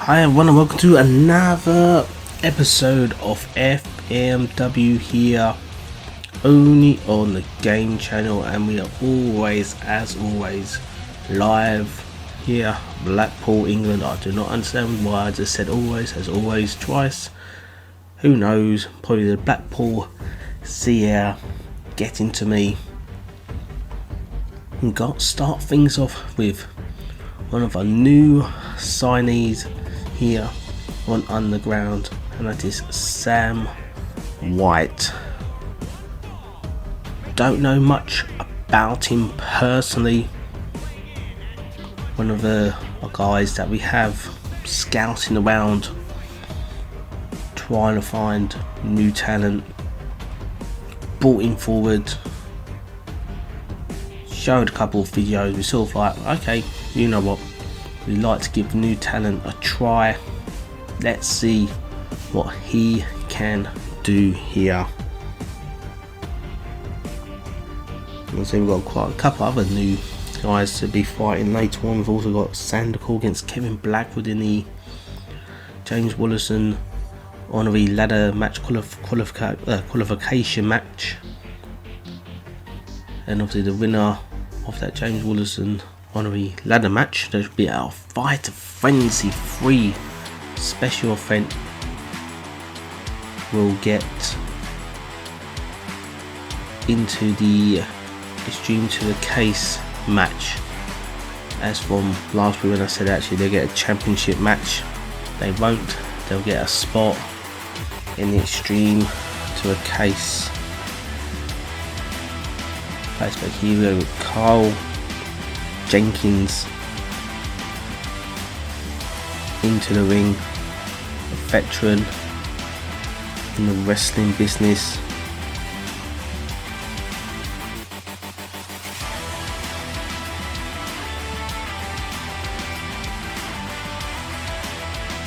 Hi everyone and welcome to another episode of FMW here, only on the G.A.M.E channel, and we are always, as always, live here, Blackpool, England. I do not understand why I just said always, as always, twice. Who knows, probably the Blackpool sea air getting to me. And start things off with one of our new signees here on Underground, and that is Sam White. Don't know much about him personally. One of the guys that we have scouting around, trying to find new talent, brought him forward, showed a couple of videos. We sort of like, okay, you know what, we like to give new talent a try. Let's see what he can do here. And so we've got quite a couple other new guys to be fighting later on. We've also got Sandoval against Kevin Blackwood in the James Wallison honorary ladder match qualification match, and obviously the winner of that James Wallison honorary ladder match, there should be our Fight Frenzy 3 special event, will get into the Extreme to the Case match. As from last week when I said actually they get a championship match, they won't. They'll get a spot in the Extreme to a Case. Placed by here with Karl, Jenkins into the ring, a veteran in the wrestling business.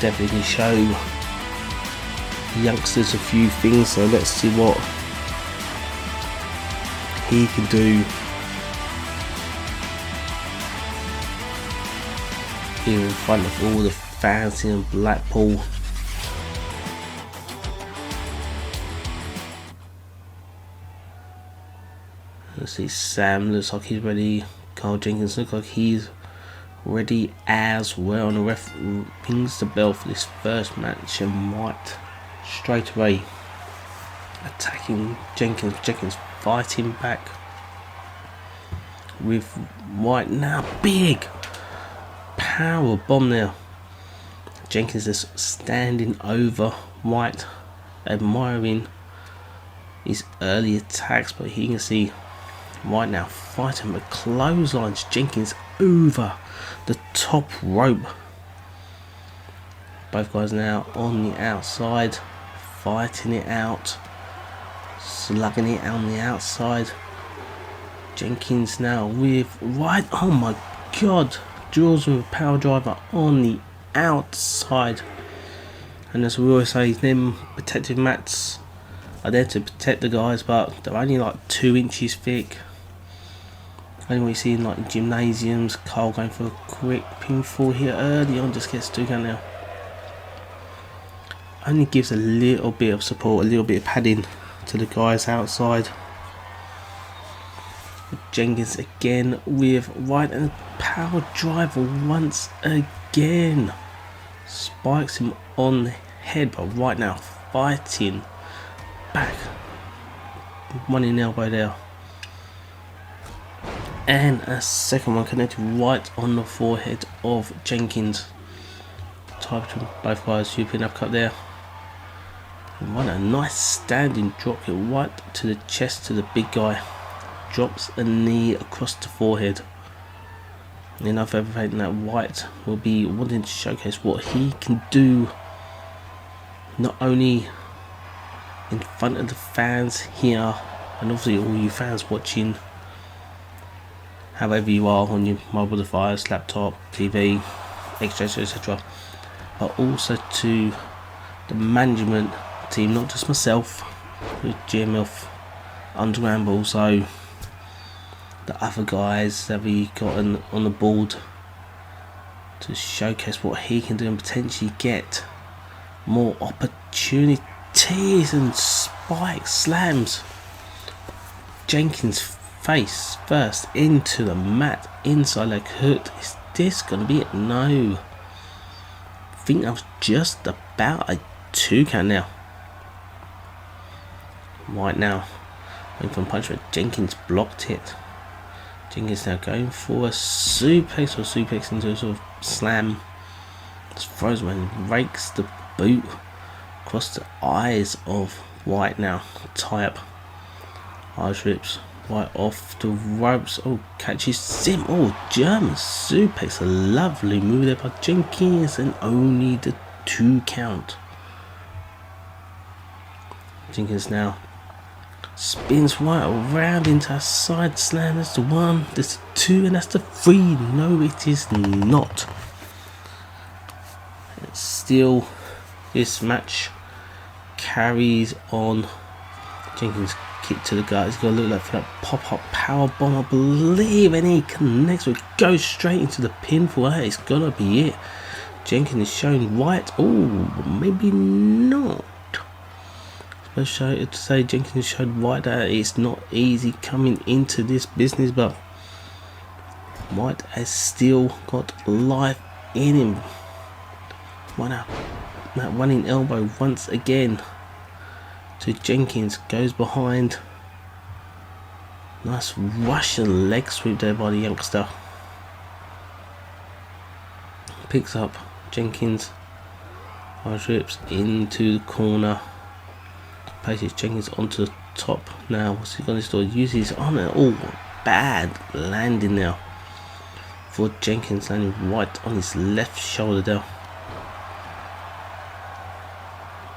Definitely can show youngsters a few things, so let's see what he can do here in front of all the fans in Blackpool. Let's see, Sam looks like he's ready. Karl Jenkins looks like he's ready as well. And the ref rings the bell for this first match, and White straight away attacking Jenkins. Jenkins fighting back with White now. Big power bomb there. Jenkins is standing over White, admiring his early attacks, but he can see White now fighting with clotheslines Jenkins over the top rope. Both guys now on the outside, fighting it out, slugging it on the outside. Jenkins now with White, oh my god, draws with a power driver on the outside. And as we always say, them protective mats are there to protect the guys, but they're only like 2 inches thick. And we see in like gymnasiums, Karl going for a quick pinfall here early on, just gets 2 count now. Only gives a little bit of support, a little bit of padding to the guys outside. Jenkins again with White, and power driver once again. Spikes him on the head, but White now fighting back. One in the elbow there. And a second one connected right on the forehead of Jenkins. Tied between both guys, European uppercut there. And what a nice standing drop hit right to the chest to the big guy. Drops a knee across the forehead. Enough of everything that White will be wanting to showcase what he can do, not only in front of the fans here, and obviously all you fans watching, however you are, on your mobile device, laptop, TV, etc, but also to the management team, not just myself with G.A.M.E Underground, but also the other guys that we got on the board to showcase what he can do and potentially get more opportunities, and spike slams Jenkins face first into the mat inside leg hook. Is this gonna be it? No. I think that was just about a 2 count now. Right now, waiting for a punch, but Jenkins blocked it. Jenkins now going for a suplex, or suplex into a sort of slam. Just throws when rakes the boot across the eyes of White now. Tie up. Irish rips White off the ropes. Oh, catches him. Oh, German suplex. A lovely move there by Jenkins, and only the 2 count. Jenkins now spins White around into a side slam. That's the 1, that's the 2, and that's the 3. No, it is not. It's still, this match carries on. Jenkins kick to the gut. He's got to look like for that pop-up power bomb, I believe, and he connects with, goes straight into the pinfall. Hey, it's gonna be it. Jenkins is showing White. Oh, maybe not. To say Jenkins showed White that it's not easy coming into this business, but White has still got life in him. Right now, that running elbow once again to Jenkins, goes behind. Nice Russian leg sweep there by the youngster. Picks up Jenkins, rips into the corner. Places Jenkins onto the top now. What's he going to do? Use his arm. Oh, bad landing now for Jenkins, landing right on his left shoulder there.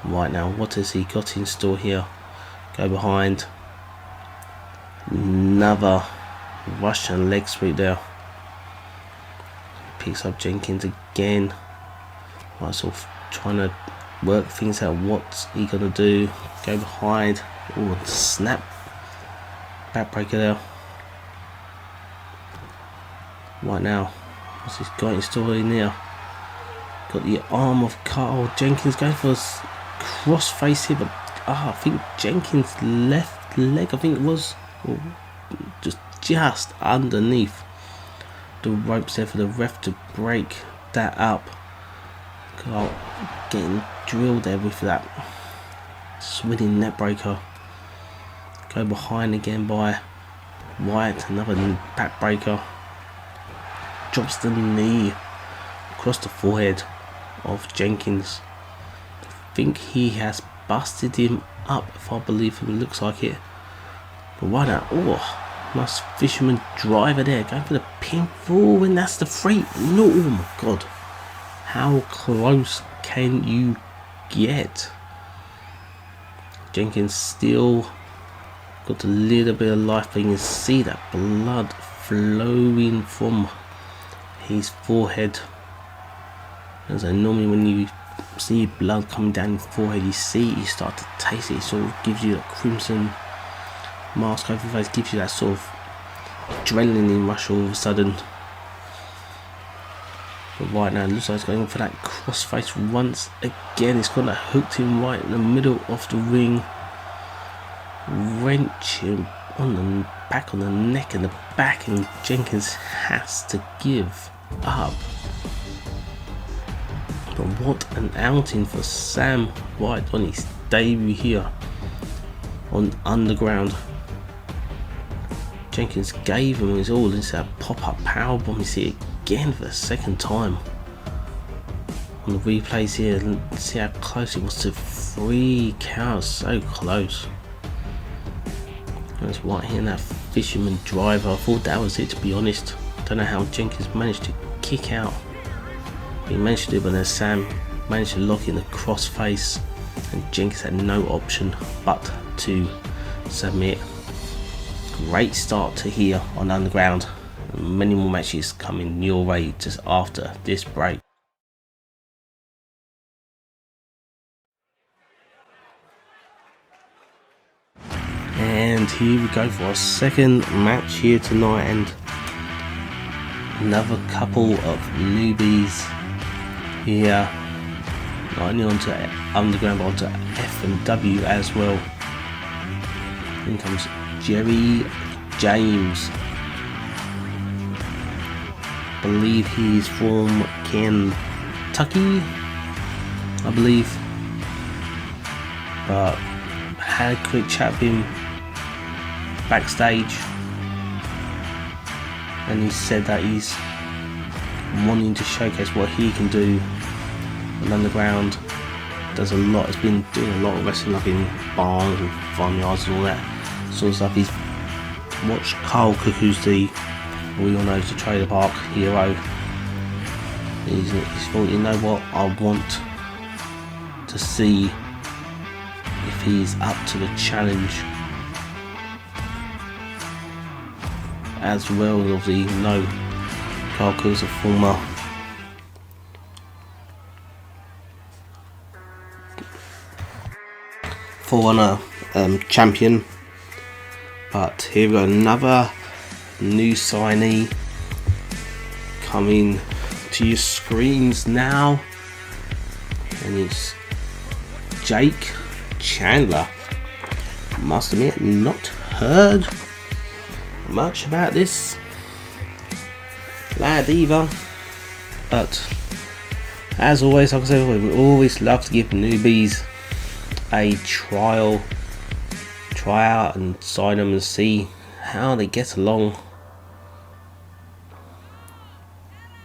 Right now, what has he got in store here? Go behind. Another Russian leg sweep there. Picks up Jenkins again. Right, sort of trying to work things out. What's he gonna do? Go behind. Oh, snap. Backbreaker there. Right now, what's he got in store in there? Got the arm of Karl. Jenkins going for a cross-face here, but I think Jenkins' left leg, I think it was, just underneath the ropes there for the ref to break that up. Karl getting drilled there with that swinging net breaker. Go behind again by White, another backbreaker. Drops the knee across the forehead of Jenkins. I think he has busted him up, if I believe him, it looks like it. But why not? Oh, nice fisherman driver there, going for the pinfall, and that's the 3. No, oh my god. How close can you get? Jenkins still got a little bit of life, but you can see that blood flowing from his forehead. As I normally, when you see blood coming down your forehead, you start to taste it. It sort of gives you that crimson mask over your face, gives you that sort of adrenaline rush all of a sudden. But right now, it looks like it's going for that crossface once again. It's got that hooked him right in the middle of the ring. Wrench him on the back, on the neck and the back, and Jenkins has to give up. But what an outing for Sam White on his debut here on Underground. Jenkins gave him his all into that pop-up powerbomb. You see it again for the 2nd time on the replays here, and see how close it was to 3 counts. So close. That's White hitting that fisherman driver. I thought that was it, to be honest. Don't know how Jenkins managed to kick out. He managed to do it, but then Sam managed to lock in the crossface, and Jenkins had no option but to submit. Great start to here on Underground. Many more matches coming your way just after this break. And here we go for our 2nd match here tonight, and Another couple of newbies here, not only onto Underground but onto FMW as well. In comes James. I believe he's from Kentucky, I believe. But had a quick chat with him backstage, and he said that he's wanting to showcase what he can do on Underground. Does a lot, has been doing a lot of wrestling like in barns and farmyards and all that sort of stuff. He's watched Karl cook, who's we all know is the trailer park hero. He's thought, you know what, I want to see if he's up to the challenge. As well, obviously, you know, Karl Cook's a former champion. But here we go, another new signee coming to your screens now, and it's Chandler. Must admit, not heard much about this lad either, but as always, like I said, we always love to give newbies a try out and sign them and see how they get along.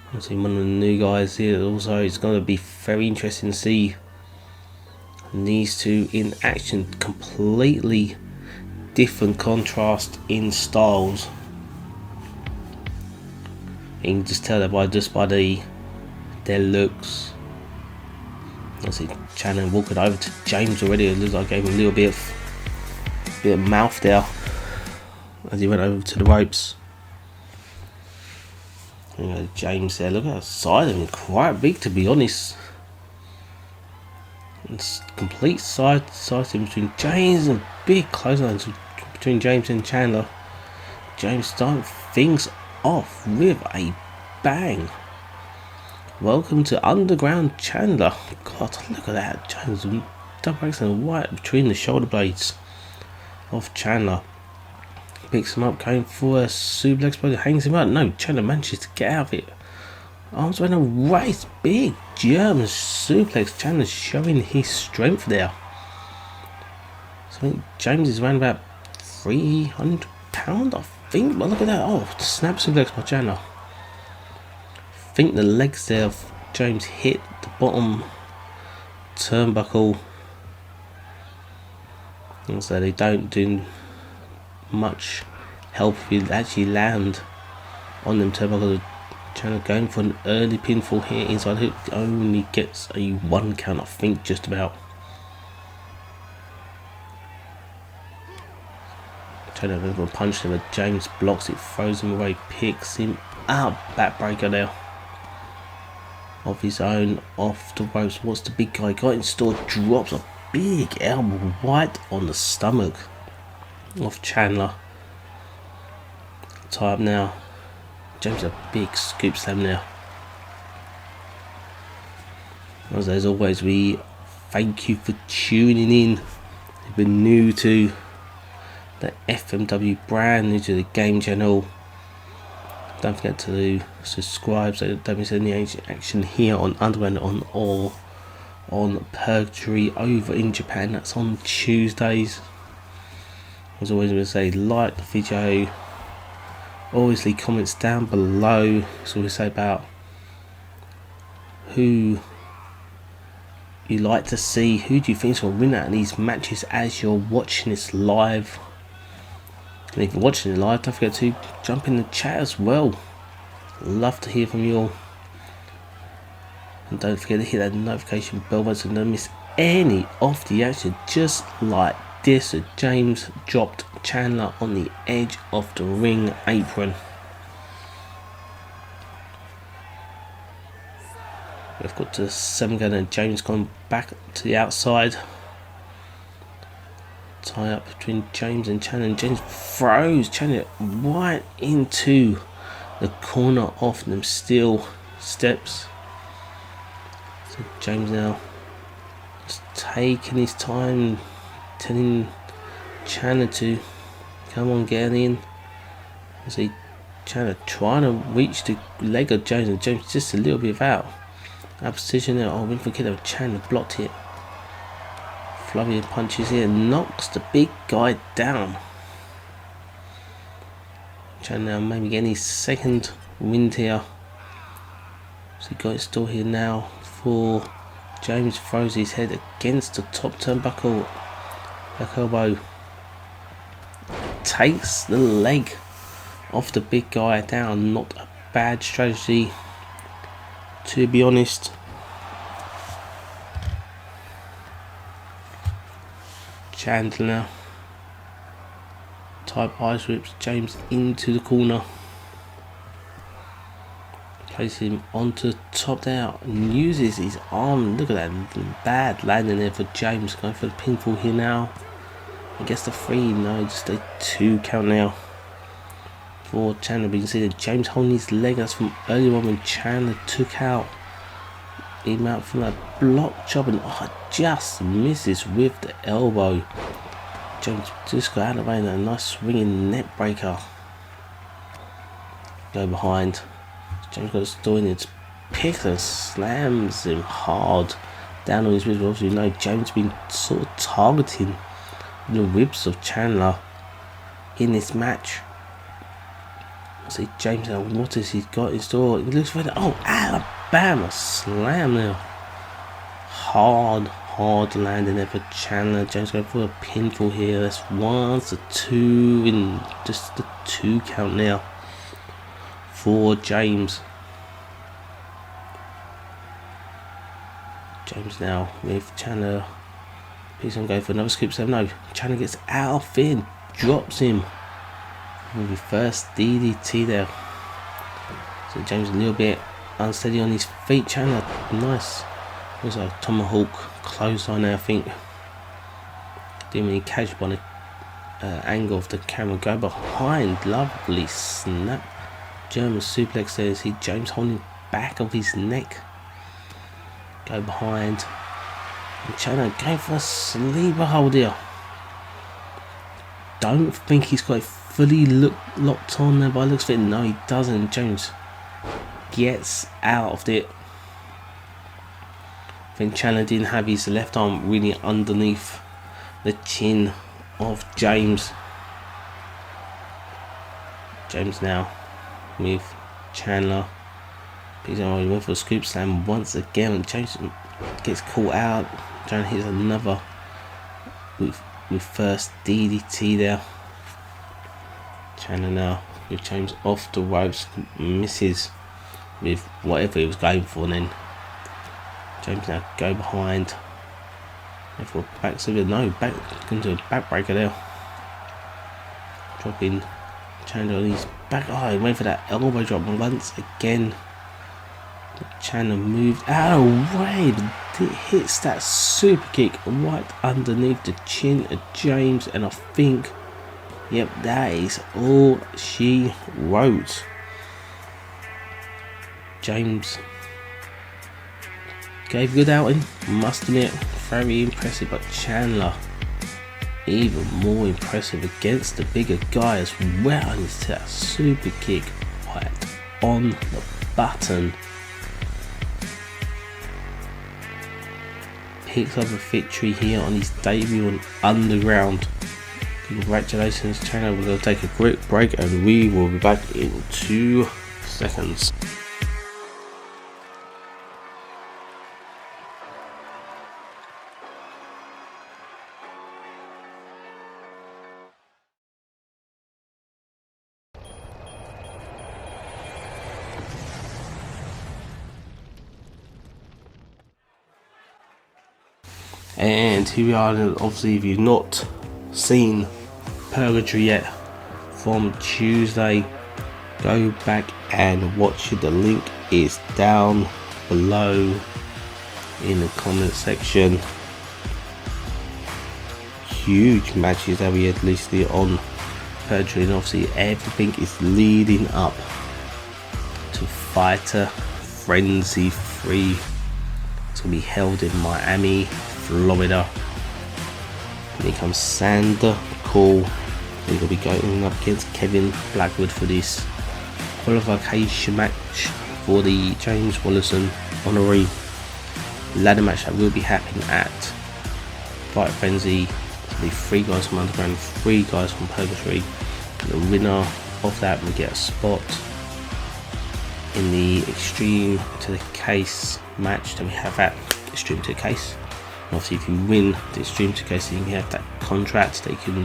Obviously, one of the new guys here also, it's going to be very interesting to see these two in action. Completely different contrast in styles. You can just tell that by their looks. I see Chandler walking over to James already. It looks like I gave him a little bit of mouth there as he went over to the ropes. You know, James there, look outside of him, quite big to be honest. It's complete side between James and big close lines between James and Chandler. James starting things off with a bang. Welcome to Underground, Chandler. God, look at that. James double accent right between the shoulder blades of Chandler. Picks him up, going for a suplex, but hangs him up. No, Chandler manages to get out of it. Arms went a race, big German suplex. Chandler showing his strength there. So I think James is around about 300 pounds, I think. But look at that. Oh, snap suplex by Chandler. I think the legs there of James hit the bottom turnbuckle, and so they don't do much help if you actually land on them turnbuckles. Chandler going for an early pinfall here inside hook, only gets a 1 count, I think, just about. Chandler going for a punch there, but James blocks it, throws him away, picks him up. Backbreaker there of his own off the ropes. What's the big guy got in store? Drops a big elbow right on the stomach of Chandler. Tie up now. James a big scoop slam now. As always, we thank you for tuning in. If you've been new to the FMW brand, new to the G.A.M.E channel, don't forget to subscribe so that don't miss any action here on Underground on Purgatory over in Japan. That's on Tuesdays. As always, I'm going to say, like the video. Always leave comments down below. So we say about who you like to see, who do you think will win out of these matches as you're watching this live. And if you're watching it live, don't forget to jump in the chat as well. Love to hear from you all. And don't forget to hit that notification bell button so you don't miss any of the action. Just like this, so James dropped Chandler on the edge of the ring apron. We've got to the 7 gun and James gone back to the outside. Tie up between James and Chandler, and James throws Chandler right into the corner off them steel steps. So James now just taking his time, telling Chandler to come on, get in. You see Chandler trying to reach the leg of James, and James just a little bit out position there. Oh, we forget that Chandler blocked it. Flurry of punches here, knocks the big guy down. Chandler maybe getting his second wind here. So he got it still here now for James. Throws his head against the top turnbuckle. Back elbow. Takes the leg off the big guy down. Not a bad strategy, to be honest. Chandler now. Type ice whips James into the corner. Places him onto the top there and uses his arm. Look at that bad landing there for James. Going for the pinfall here now. He gets the 3. No, just a 2 count now for Chandler. But you can see that James holding his leg. That's from earlier on when Chandler took him out from that block chop, and just misses with the elbow. James just got out of the way and a nice swinging net breaker. Go behind. James got his doing it. Picks and slams him hard down on his ribs. Obviously, you know James been sort of targeting the ribs of Chandler in this match. See James now, what has he got in store? He looks ready. Oh, Alabama slam now. Hard landing there for Chandler. James going for a pinfall here. That's 1, 2, and just the 2 count now for James. James now with Chandler. Please don't go for another scoop 7. No, Chandler gets out of it and drops him with the first DDT there. So James a little bit unsteady on his feet. Chandler, nice. Also a tomahawk clothesline there, I think. Didn't really catch up on the angle of the camera. Go behind, lovely snap. German suplex there. See James holding back of his neck. Go behind. And Chandler going for a sleeper hold here. Don't think he's got it fully locked on there by the looks of it. No, he doesn't. James gets out of it. I think Chandler didn't have his left arm really underneath the chin of James. James now with Chandler. He went for a scoop slam once again. James gets caught out. Chandler hits another with first DDT there. Chandler now with James off the ropes, misses with whatever he was going for, and then James now go behind. Therefore Baxter, no, back into a backbreaker there. Dropping Chandler on his back. Oh, he went for that elbow drop once again. Chandler moved out of the way, but it hits that super kick right underneath the chin of James, and I think, yep, that is all she wrote. James gave a good outing, must admit, very impressive, but Chandler even more impressive against the bigger guy as well, and it's that super kick right on the button. Picks up a victory here on his debut on Underground. Congratulations, Chandler. We're going to take a quick break and we will be back in 2 seconds. And here we are. Obviously, if you've not seen Purgatory yet from Tuesday, go back and watch it. The link is down below in the comment section. Huge matches that we had listed on Purgatory, and obviously everything is leading up Fighter Frenzy 3. It's going to be held in Miami, Florida. And here comes Sander Cole. He's going to be going up against Kevin Blackwood for this qualification match for the James Wallison honorary ladder match that will be happening at Fight Frenzy. There'll be 3 guys from Underground, 3 guys from Purgatory. The winner of that will get a spot in the Extreme to the Case match that we have at Extreme to the Case. And obviously, if you win the Extreme to the Case, you can have that contract that you can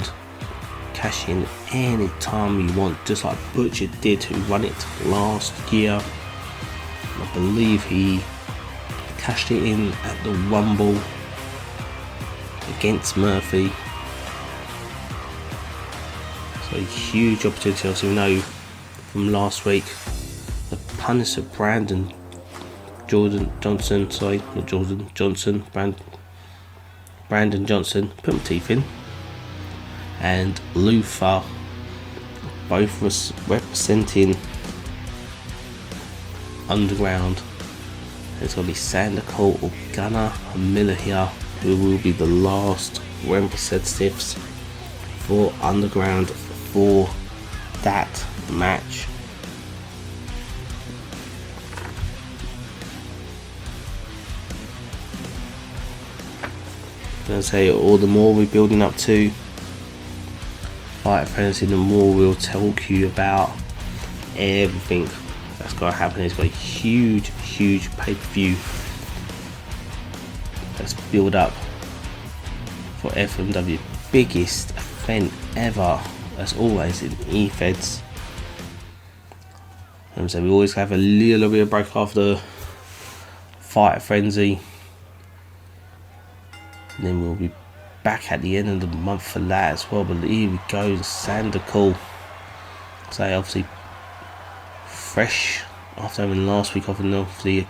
cash in any time you want, just like Butcher did, who won it last year. I believe he cashed it in at the Rumble against Murphy. So a huge opportunity. As we know from last week, the Punisher Brandon Johnson put my teeth in, and Luther, both was representing Underground. It's going to be Sander Cole or Gunnar Miller here, who will be the last representatives for Underground for that match. I'm going to say, all the more we're building up to Fight Frenzy, the more we'll talk you about everything that's going to happen. It's got a huge pay-per-view that's built up for FMW, biggest event ever, as always in EFEDs. And so we always have a little bit of break after Fight Frenzy, and then we'll be back at the end of the month for that as well. But here we go, Sander Cole. So obviously fresh after having last week off, and obviously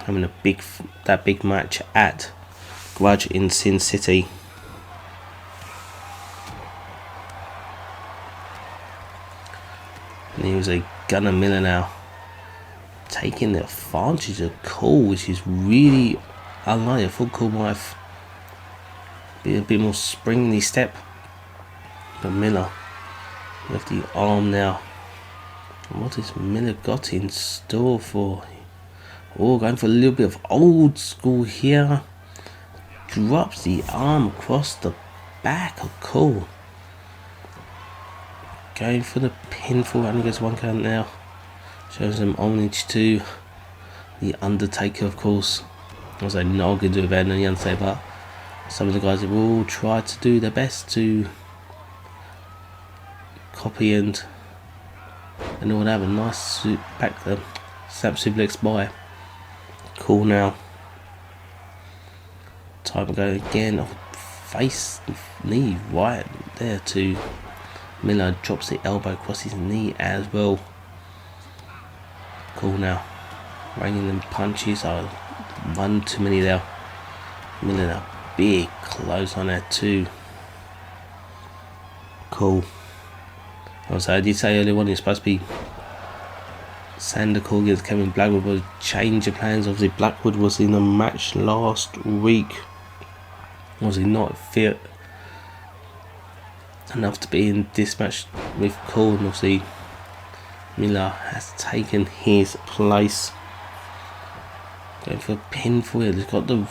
having that big match at Grudge in Sin City. And he was a Gunnar Miller now, taking the advantage of Cole, which is really unlike. I thought Cole might have be a bit more springy step, but Miller left the arm now. And what has Miller got in store for? Oh, going for a little bit of old school here. Drops the arm across the back of Cole. Going for the pinfall, and he gets 1 count now. Shows him homage to the Undertaker, of course. I was like, not going to do better than the Undertaker, but some of the guys will try to do their best to copy and all that. A nice back there, snap suplex by Cole now. Time to go again. Oh, face knee right there to Miller. Drops the elbow across his knee as well. Cole now raining them punches. Oh, one too many there. Miller now. Big close on that too. Cool. Also, I did say earlier on it's supposed to be Sander Cole against Kevin Blackwood, but change of plans. Obviously Blackwood was in a match last week. Was he not fit enough to be in this match with Cole? And obviously Miller has taken his place. Going for a pinfall here. He's got the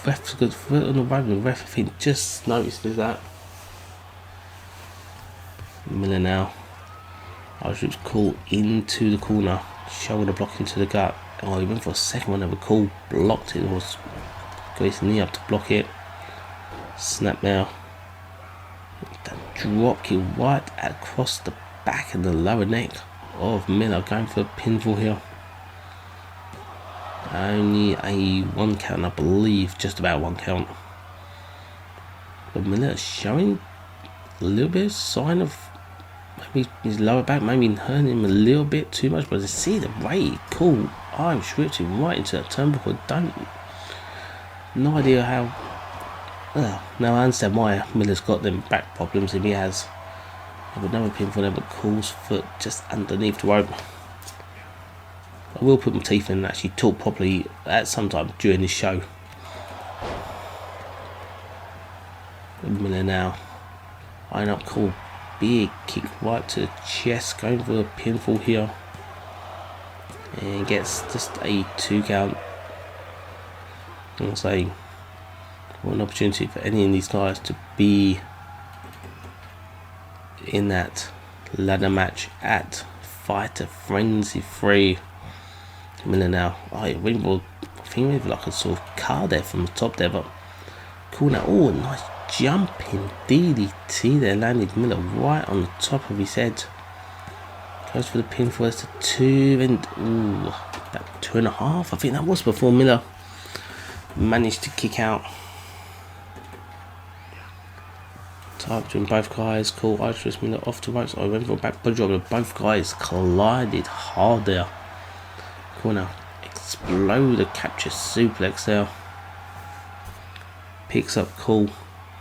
ref's got foot on the rope. The ref, I think, just noticed that. Miller now. It's Cole into the corner. Shoulder block into the gut. Oh, he went for a second one, but Cole blocked it. Was got his knee up to block it. Snap now. That drop kick right across the back and the lower neck of Miller. Going for a pinfall here. Only a 1 count, I believe, just about 1 count. But Miller showing a little bit of sign of maybe his lower back, maybe hurting him a little bit too much. But to see the way Cool Irish whipped him right into that turnbuckle, no idea how. Well, now I understand why Miller's got them back problems if he has. I would never pin for them, but Cool's foot just underneath the rope. I will put my teeth in and actually talk properly at some time during this show. Miller now. Eyeing up Karl. Big kick right to the chest. Going for a pinfall here. And gets just a 2 count. I'm saying, what an opportunity for any of these guys to be in that ladder match at Fighter Frenzy 3. Miller now. Oh, it went for, I think maybe like a sort of car there from the top there, but cool now. Oh, nice jumping DDT there, landed Miller right on the top of his head. Goes for the pin for us to 2 and ooh, that 2.5. I think that was before Miller managed to kick out. Tie up between both guys. Karl Iris Miller off to ropes. I went for a back body drop, but both guys collided hard there. Cool now. Exploder capture suplex there. Picks up Karl.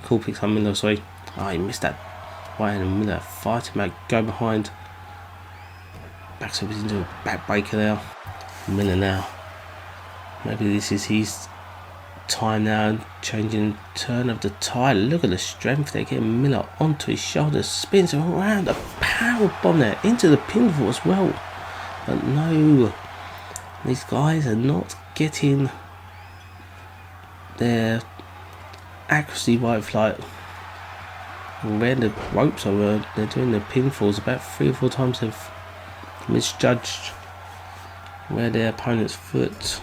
Karl picks up Miller, sorry. Oh, he missed that. Right in Miller fighting back. Go behind. Baxter was into a backbreaker there. Miller now. Maybe this is his time now. Changing turn of the tide. Look at the strength there. Getting Miller onto his shoulders. Spins around. A power bomb there. Into the pinfall as well. But no. These guys are not getting their accuracy right. Like where the ropes are, they're doing the pinfalls about 3 or 4 times. They've misjudged where their opponent's foot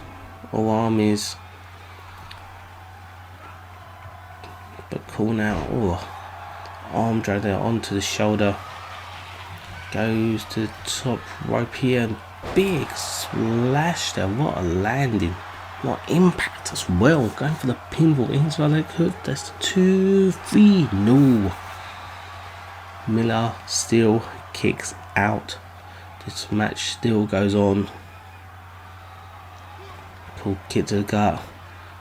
or arm is. But Karl now. Oh, arm drag there onto the shoulder. Goes to the top rope here and big splash there. What a landing. What impact as well. Going for the pinfall into the leg hook. That's 2-3. No. Miller still kicks out. This match still goes on. Karl kick to the gut.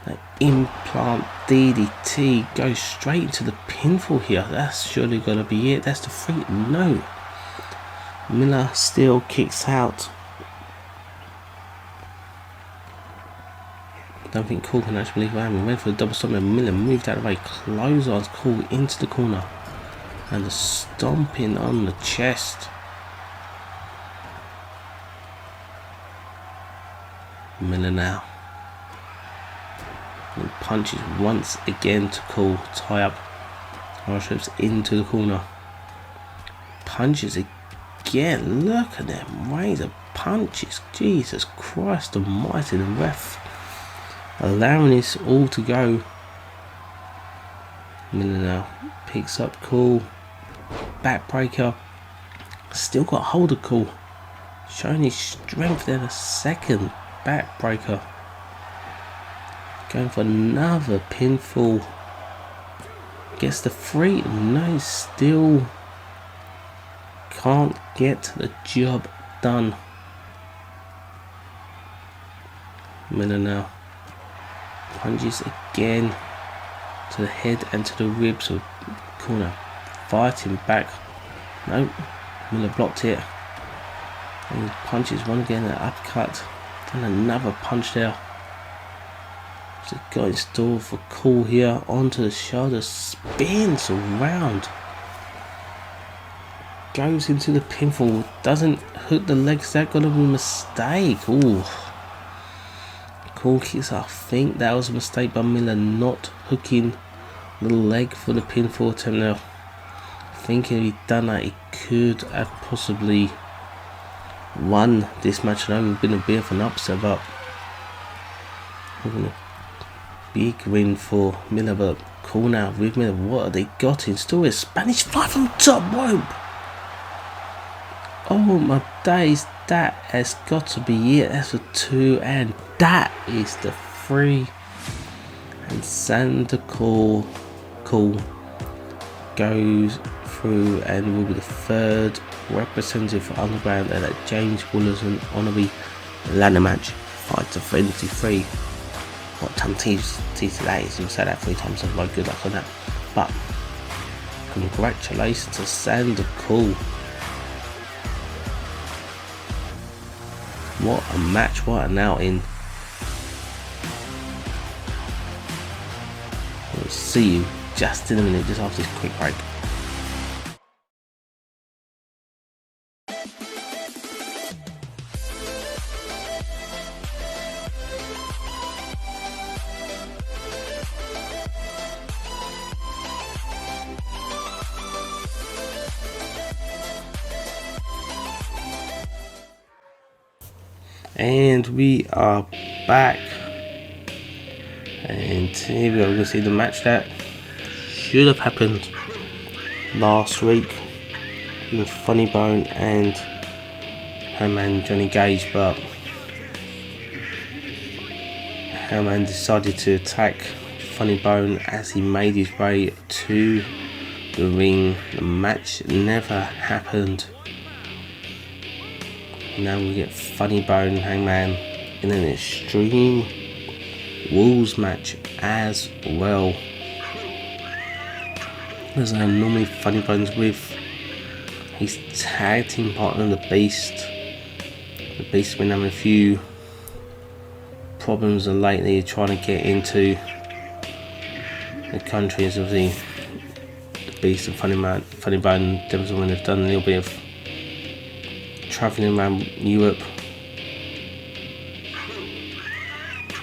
The implant DDT goes straight into the pinfall here. That's surely gonna be it. That's the 3. No. Miller still kicks out. Don't think Karl can actually believe what happened. Went for the double stomp and Miller moved out of the way. Clotheslines Karl into the corner. And the stomping on the chest. Miller now. And punches once again to Karl. Tie up. Irish into the corner. Punches again. Look at them razor punches. Jesus Christ almighty. The ref allowing this all to go. Miller now picks up Karl. Backbreaker. Still got hold of Karl. Showing his strength there. The second backbreaker. Going for another pinfall. Gets the 3. No, still can't get the job done. Miller now punches again to the head and to the ribs of corner. Fighting back. No, Miller blocked it. And he punches one again, an uppercut. And another punch there. So got in store for Karl here. Onto the shoulder. Spins around. Goes into the pinfall. Doesn't hook the legs. That got to be a mistake. Ooh. Karl kicks. I think that was a mistake by Miller not hooking the leg for the pinfall attempt now. I think if he'd done that, he could have possibly won this match. It would have been a bit of an upset, but a big win for Miller. But Karl now with Miller. What have they got in store? A Spanish fly from top rope. Oh my days, that has got to be it. That's a 2 and that is the 3. And Santa Karl goes through and will be the 3rd representative for Underground at that James Willerson honorary ladder match. Fighter Frenzy 3. What time tease that is? You'll say that 3 times, so good luck on that. But congratulations to Santa Karl. What a match, what an outing. We'll see you just in a minute, just after this quick break. And we are back, and here we are going to see the match that should have happened last week with FunnyBone and Hangedman Johny Gage, but Hangedman decided to attack FunnyBone as he made his way to the ring. The match never happened. Now we get FunnyBone and Hangedman in an Extreme Rules match as well. As normally FunnyBone's with his tag team partner, the Beast. The Beast has been having a few problems lately trying to get into the country, as obviously the Beast and FunnyBone gentlemen have done a little bit of travelling around Europe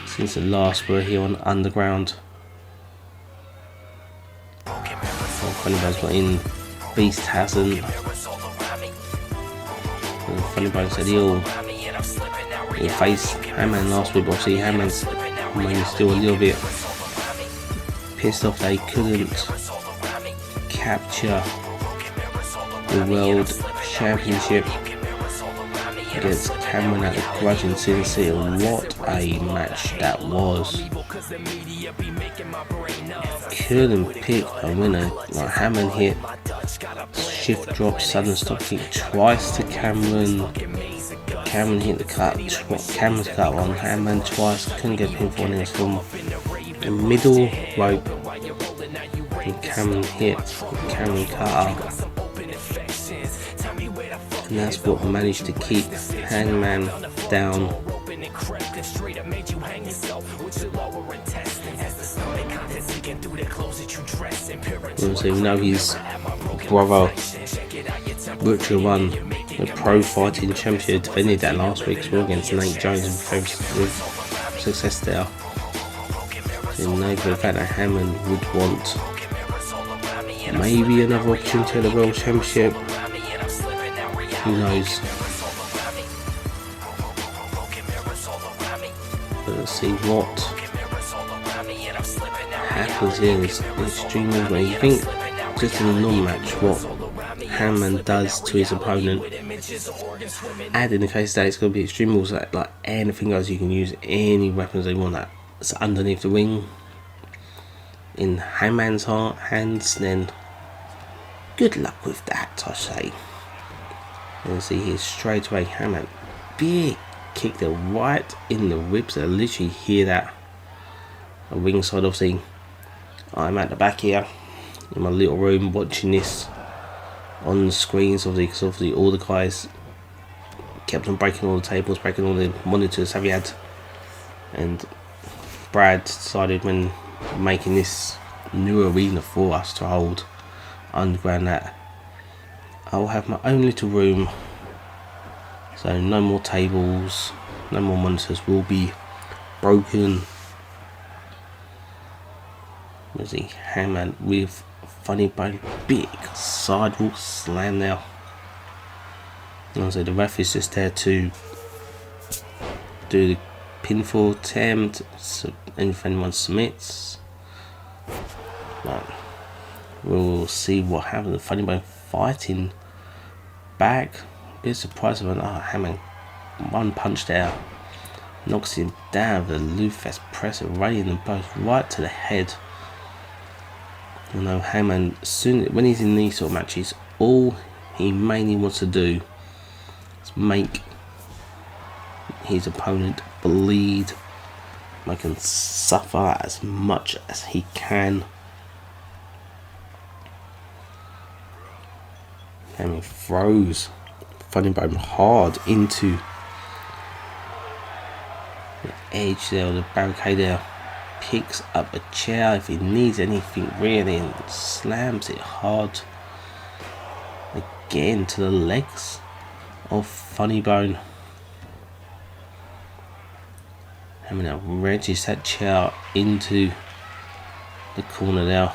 since the last were here on Underground. FunnyBone's not in, Beast hasn't. FunnyBone said he'll face Hangedman last week, but obviously Hangedman's still a little bit pissed off they couldn't capture the World Championship against Cameron at the Grudge in Sin City. What a match that was. Couldn't pick a winner. Like Hangedman hit shift drop, sudden stop kick twice to Cameron. Cameron hit the cut, Cameron's cut one, Hangedman twice, couldn't get pinned for one. It was from the middle rope and Cameron hit, Cameron cut up. And that's what managed to keep Hangedman down. So we know his brother Butcher won the Pro Fighting Championship, defended that last week as well against Nate Jones with success there. So we know for the fact that Hangedman would want maybe another opportunity at the World Championship. Who knows? But let's see what happens here in this Extreme Rules match. You think just in a normal match what Hangedman does to his opponent, and in the case that it's going to be Extreme Rules, like anything goes, you can use any weapons they want that's underneath the ring in Hangedman's hands, then good luck with that, I say. And see here straight away Hangedman, big kick there right in the ribs. I literally hear that a ringside. Obviously I'm at the back here in my little room watching this on the screens, obviously, because obviously all the guys kept on breaking all the tables, breaking all the monitors have you had, and Brad decided when making this new arena for us to hold Underground that I'll have my own little room, so no more tables, no more monitors will be broken. There's the Hangedman with FunnyBone, big sidewalk slam now. And so the ref is just there to do the pinfall attempt, so if anyone submits. But we'll see what happens. FunnyBone fighting back. Bit surprised when Hangedman one punch there knocks him down with a Lufest press, right in them both, right to the head. You know, Hangedman, soon when he's in these sort of matches, all he mainly wants to do is make his opponent bleed, make him suffer as much as he can. And he throws FunnyBone hard into edge there, the barricade there. Picks up a chair if he needs anything really, and slams it hard again to the legs of FunnyBone. And now wedges that chair into the corner there.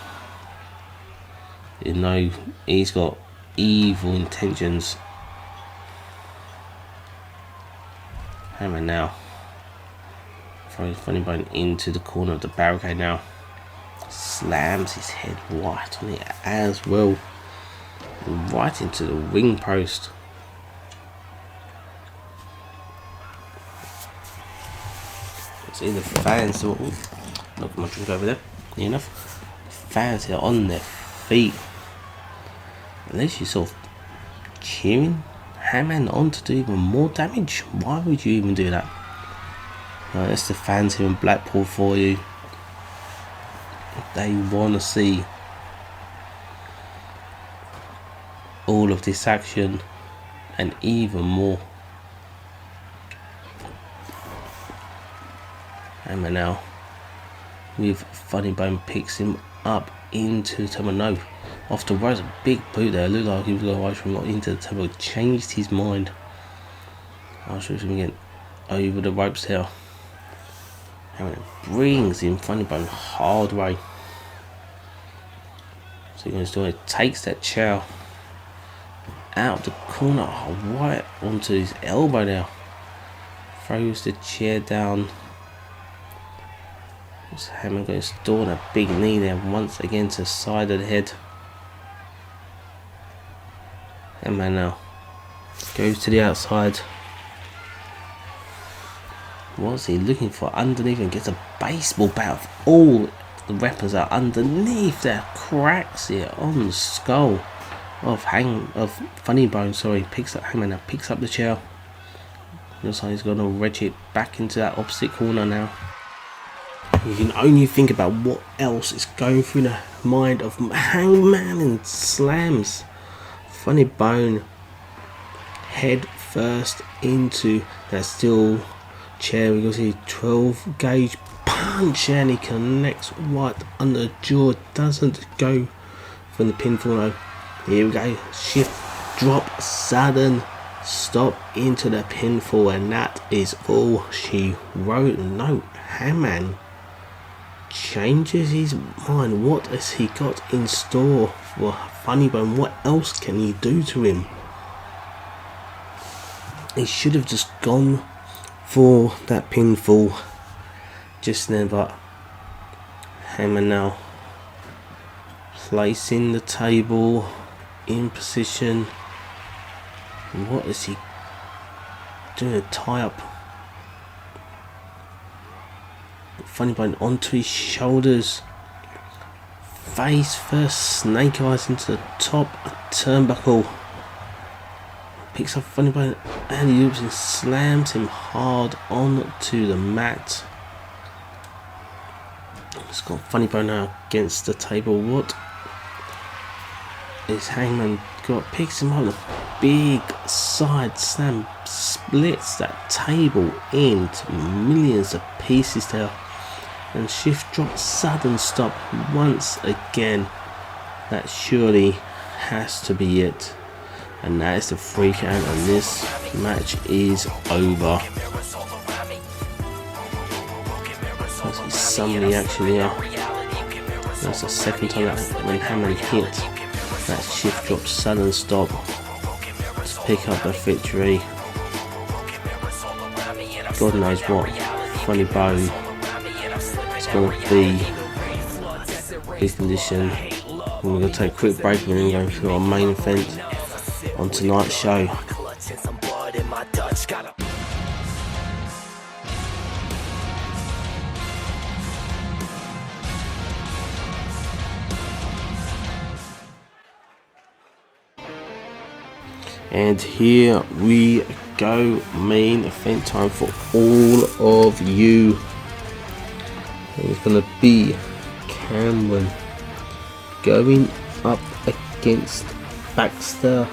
You know he's got evil intentions. Hammer now throws FunnyBone into the corner of the barricade now. Slams his head right on it as well. Right into the wing post. See the fans, knock my drink over there, near enough. The fans here on their feet. Unless you're sort of cheering Hangman on to do even more damage, why would you even do that? That's the fans here in Blackpool for you. They want to see all of this action and even more. And now with FunnyBone picks him up into the temple. No, off the rise, a big boot there. Looked like he was going to rush him into the temple. Changed his mind. I'll show him again over the ropes here. And it brings in FunnyBone hard way. So he's going to do it. Takes that chair out of the corner right onto his elbow there. Throws the chair down. Hangman got installed a big knee there once again to the side of the head. Hangman now goes to the outside. What's he looking for underneath, and gets a baseball bat. All the weapons are underneath there. Cracks it on the skull of FunnyBone. Sorry, picks up Hangman now. Picks up the chair. Looks like he's gonna wedge it back into that opposite corner now. You can only think about what else is going through the mind of Hangman, and slams FunnyBone head first into that steel chair. We can see 12 gauge punch, and he connects right under the jaw. Doesn't go from the pinfall. No. Here we go. Shift, drop, sudden stop into the pinfall, and that is all she wrote. No, Hangman changes his mind. What has he got in store for FunnyBone? What else can he do to him? He should have just gone for that pinfall just then, but Hangman now placing the table in position. What is he doing? A tie up. FunnyBone onto his shoulders. Face first, snake eyes into the top turnbuckle. Picks up FunnyBone and he loops and slams him hard onto the mat. It's got FunnyBone now against the table. What is Hangman got? Picks him up with a big side slam, splits that table into millions of pieces there. And shift drop, sudden stop once again. That surely has to be it. And that is the 3 count, and this match is over. Let's some of the action here. That's the second time that when Hangman hit that shift drop, sudden stop to pick up the victory. God knows what FunnyBone is going to be his condition. We're going to take a quick break and then go through our main event on tonight's show. And here we go, main event time for all of you. It's going to be Cameron going up against Baxter,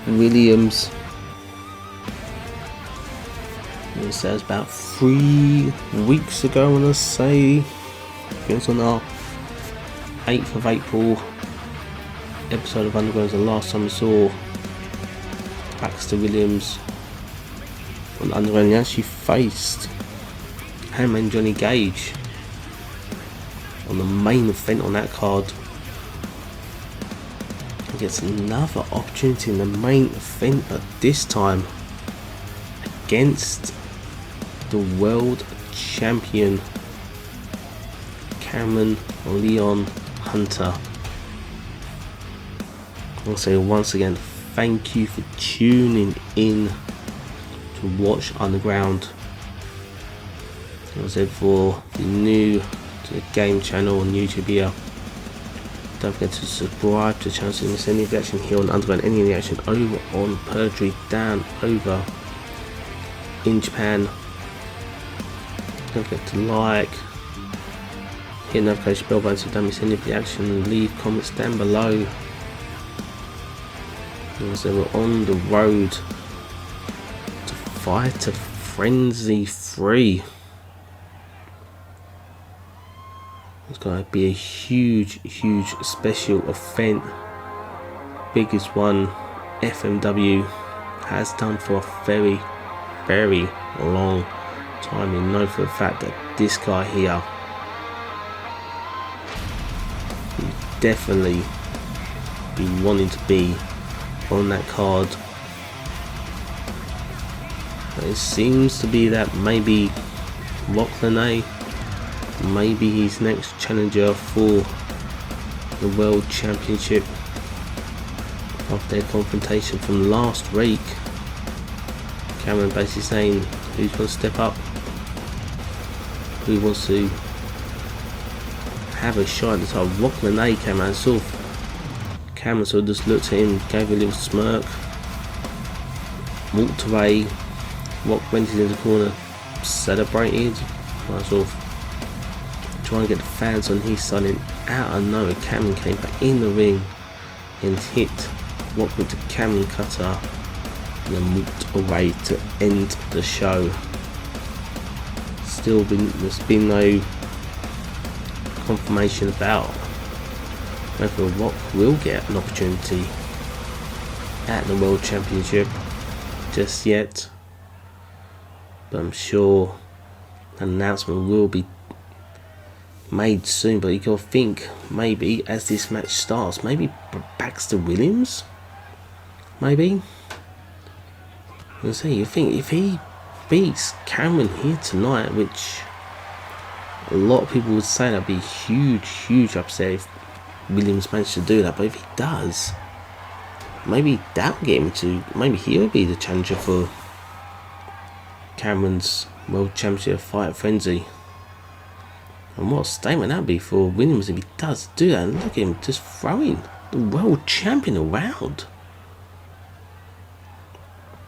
Williams. This was about 3 weeks ago, I want to say. It was on our 8th of April episode of Underground. The last time we saw Baxter Williams on Underground. He actually faced Hangedman Johny Gage on the main event on that card. He gets another opportunity in the main event, but this time against the world champion Lyon Hunter. I'll say once again, thank you for tuning in to watch Underground. As I said, for the new to the G.A.M.E channel on YouTube here, don't forget to subscribe to the channel so you miss any of the action here on Underground, any of the action over on Purgatory, down over in Japan. Don't forget to like, hit the notification bell button so you don't miss any of the action, and leave comments down below. So we're on the road to Fighter Frenzy 3. It's going to be a huge special event, biggest one FMW has done for a very long time. You know for a fact that this guy here will definitely be wanting to be on that card. But it seems to be that maybe Lyon, maybe his next challenger for the World Championship after their confrontation from last week. Cameron basically saying who's going to step up, who wants to have a shot at the top. Lyon came out and sort of, Cameron sort of just looked at him, gave a little smirk, walked away. Rock went into the corner, celebrated, sort of trying to get the fans on his side, and out of nowhere Cameron came back in the ring and hit Rock with the Cameron cutter and then walked away to end the show. There's been no confirmation about whether Rock will get an opportunity at the World Championship just yet, but I'm sure an announcement will be made soon. But you gotta think, maybe as this match starts, maybe Baxter Williams, maybe. You think if he beats Cameron here tonight, which a lot of people would say that'd be huge upset if Williams managed to do that, but if he does, maybe that'll get him to, maybe he'll be the challenger for Cameron's World Championship Fight Frenzy. And what a statement that'd be for Williams if he does do that. And look at him just throwing the world champion around.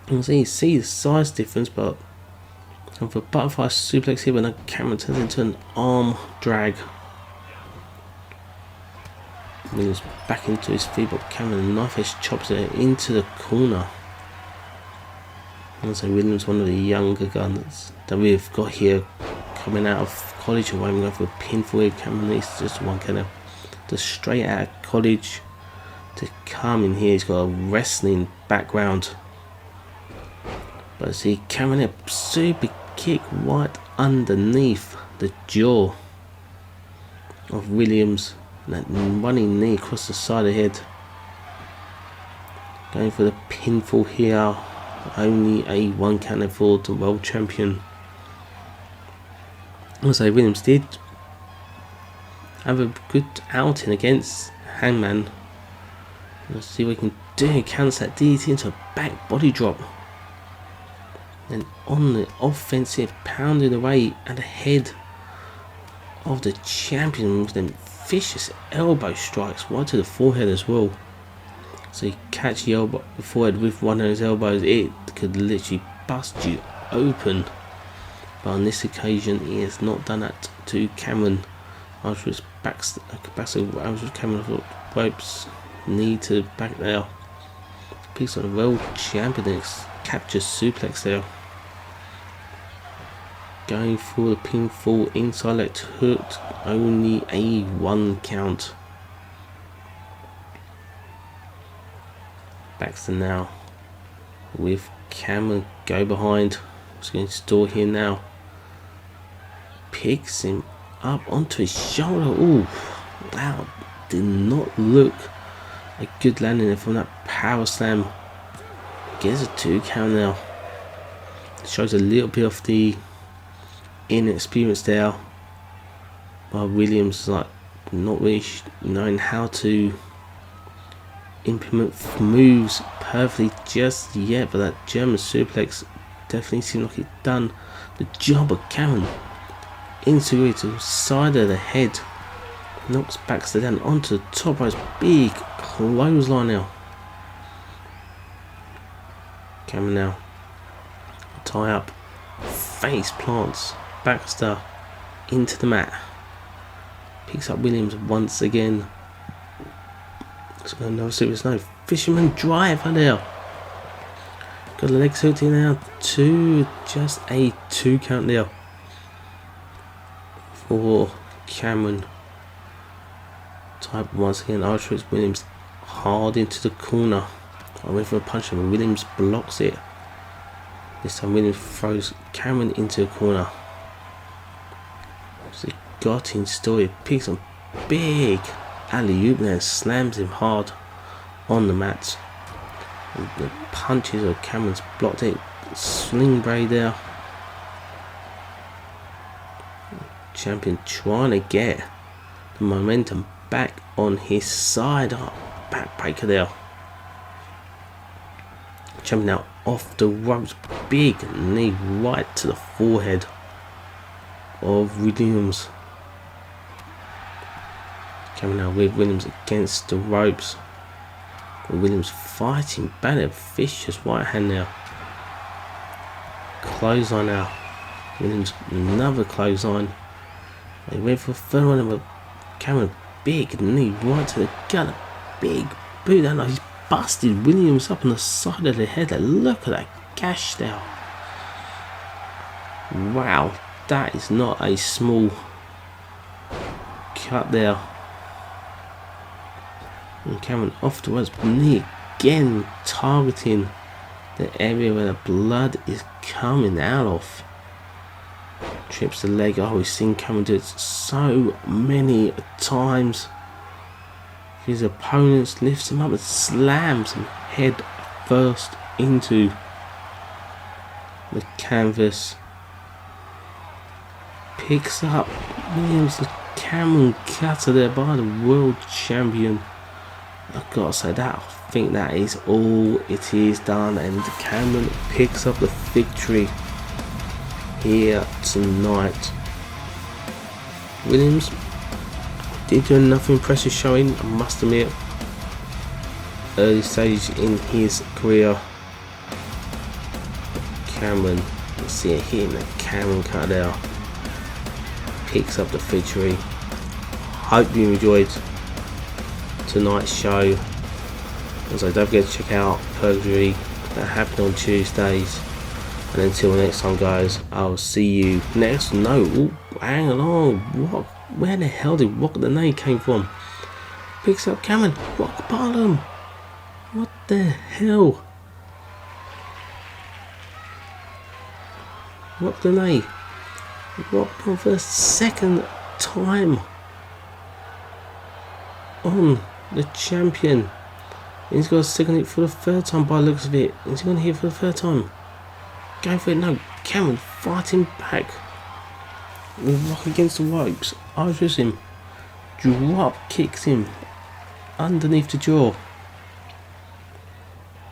And so you see the size difference, but and for butterfly suplex here, when Cameron turns into an arm drag. Williams back into his feet, but Cameron knife edge chops it into the corner. And so Williams, one of the younger guns that we've got here, coming out of college, or going for a pinfall here. Cameron is just one kind of just straight out of college to come in here. He's got a wrestling background, but see Cameron a super kick right underneath the jaw of Williams, and that running knee across the side of the head. Going for the pinfall here. Only a 1 count for the world champion. Also, Williams did have a good outing against Hangman. Let's see what he can do. He counts that DDT into a back body drop. Then on the offensive, pounding away at the head of the champion with them vicious elbow strikes right to the forehead as well. So you catch the elbow, the forehead with one of his elbows, it could literally bust you open. But on this occasion, he has not done that to Cameron. After his Baxter Cameron ropes, knee to the back there. Piece of the world champion, capture suplex there. going for the pinfall inside leg hook, only a 1 count. Baxter now with Cameron, go behind. He's going to store here now. Picks him up onto his shoulder. Ooh, that did not look a good landing there from that power slam. Gets a 2 count now. Shows a little bit of the inexperience there. But Williams, like, not really knowing how to implement moves perfectly just yet. But that German suplex definitely seemed like it done the job of Cameron. Into it, to the side of the head. Knocks Baxter down onto the top of his big clothesline now. Cameron now. Tie up. Face plants Baxter into the mat. Picks up Williams once again. It's got another serious no. Fisherman driver there. Got the legs hooked in now to just a 2 count there for Cameron. Type once again. Archer's Williams hard into the corner. I went for a punch and Williams blocks it. This time Williams throws Cameron into the corner. So he got in story, picks a big alley-oop there and slams him hard on the mat. And the punches of Cameron's blocked it. Sling braid there. Champion trying to get the momentum back on his side. Oh, backbreaker there. Champion now off the ropes, big knee right to the forehead of Williams. Champion now with Williams against the ropes. Williams fighting back at vicious right hand now. Clothesline now. Williams another clothesline. He went for a third one, but Cameron big knee right to the gut, big boot down. He's busted Williams up on the side of the head. Look at that gash there. Wow, that is not a small cut there. And Cameron off the ropes, knee again, targeting the area where the blood is coming out of. Trips the leg. Oh, we've seen Cameron do it so many times. His opponents, lifts him up and slams him head first into the canvas. Picks up Williams, the Cameron cutter there by the world champion. I've got to say that, I think that is all it is done, and Cameron picks up the victory here tonight. Williams did do another impressive showing, I must admit. Early stage in his career. Cameron, let's see it hitting the Cameron cut there. Picks up the victory. Hope you enjoyed tonight's show. Also, don't forget to check out Purgatory, that happened on Tuesdays. And until next time, guys, I'll see you next. No, ooh, hang along. What? Where the hell did Rock the Name came from? Picks up Cameron. Rock bottom. What the hell? Rock the Name. Rock bottom for the second time on the champion. He's got to second it for the third time by the looks of it. Is he going to hit for the third time? Go for it. No, Cameron fighting back. Rock against the ropes. Irish him. Drop kicks him underneath the jaw.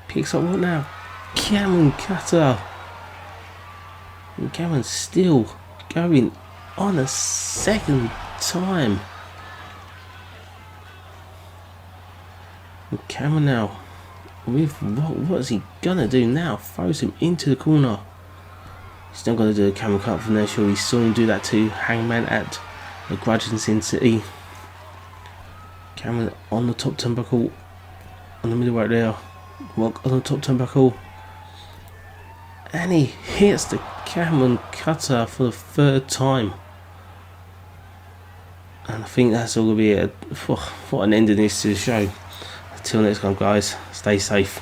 Picks up what now? Cameron cutter. And Cameron still going on a second time. And Cameron now with what is he gonna do now? Throws him into the corner. He's not gonna do a Cameron cut from there. Sure, we saw him do that to Hangman at the Grudge in Sin City. Cameron on the top turnbuckle, on the middle right there. Rock on the top turnbuckle, and he hits the Cameron cutter for the 3rd time. And I think that's all going to be it. What an ending this to the show. Until next time, guys, stay safe.